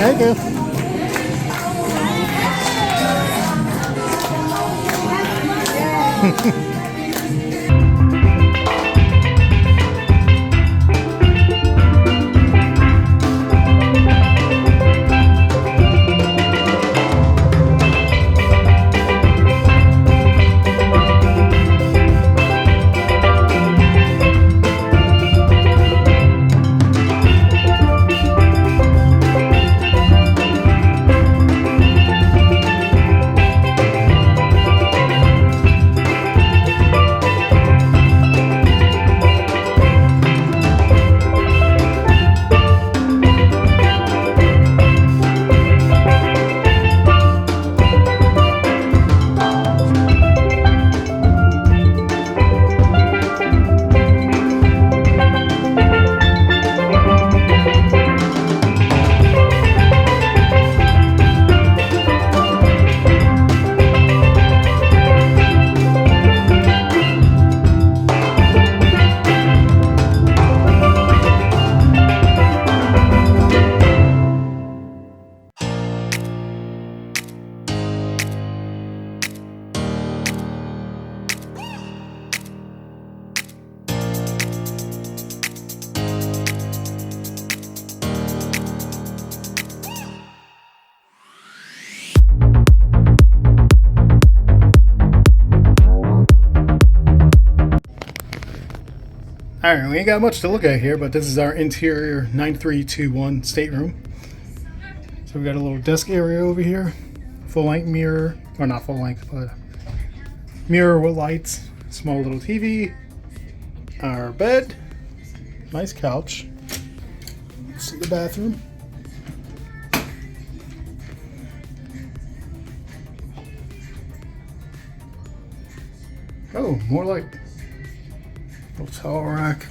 Thank you. Alright, we ain't got much to look at here, but this is our interior 9321 stateroom. So we got a little desk area over here, full-length mirror, or not full-length, but mirror with lights, small little TV, our bed, nice couch. Let's see the bathroom. Oh, more light. Little towel rack.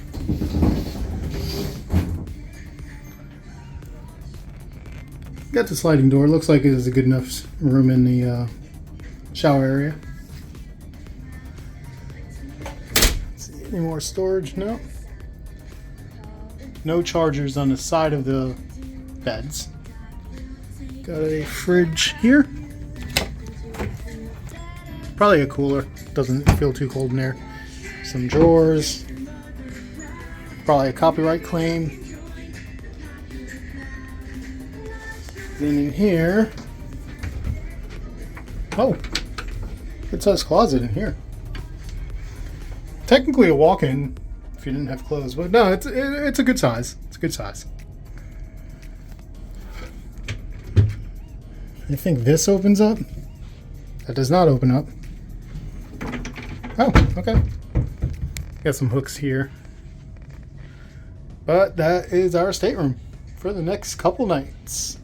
Got the sliding door. Looks like it is a good enough room in the shower area. Let's see, any more storage? No. No chargers on the side of the beds. Got a fridge here. Probably a cooler. Doesn't feel too cold in there. Some drawers, probably a copyright claim. Then in here, oh, good size closet in here. Technically a walk-in if you didn't have clothes, but no, it's a good size. It's a good size. I think this opens up. That does not open up. Oh, okay. Got some hooks here. But that is our stateroom for the next couple nights.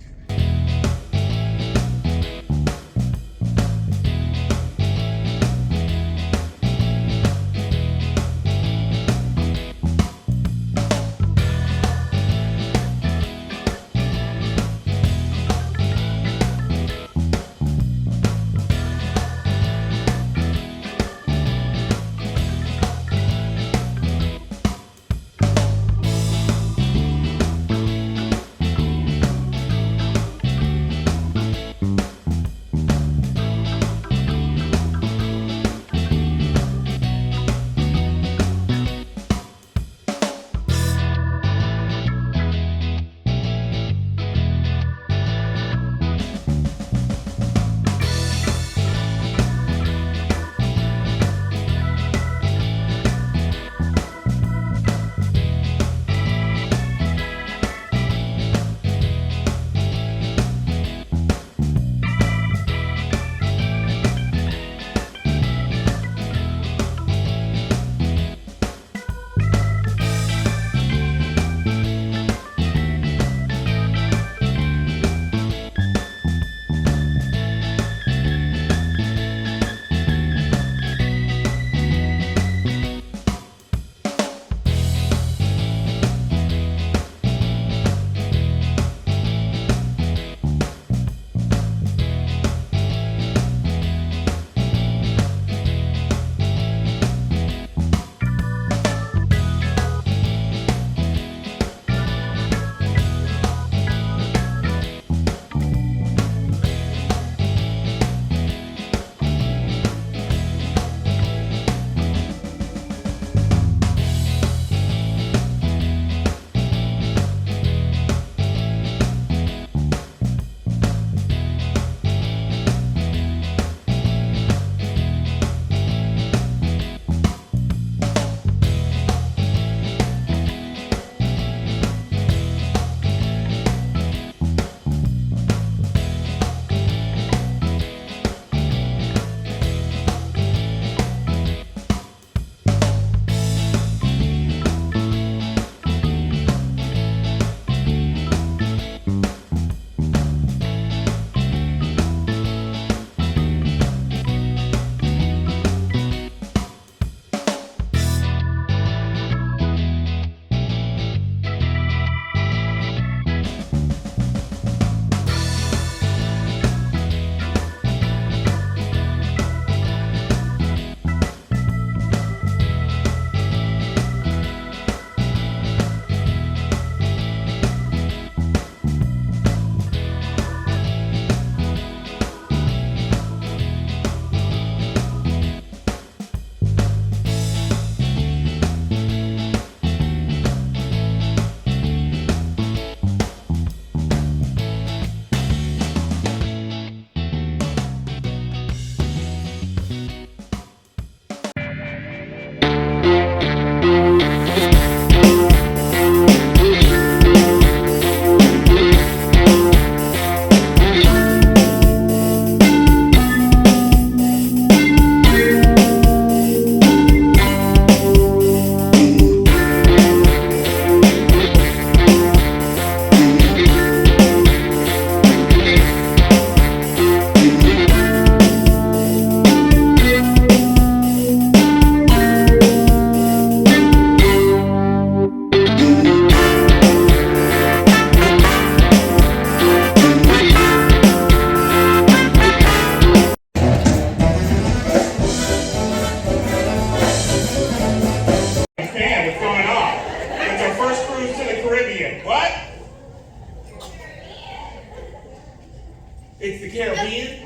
It's the Caribbean?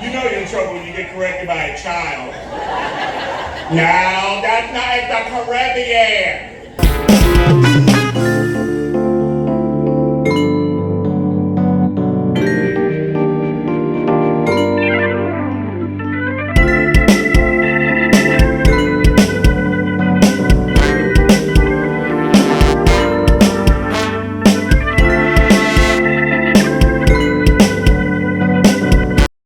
You know you're in trouble when you get corrected by a child. No, that's not the Caribbean.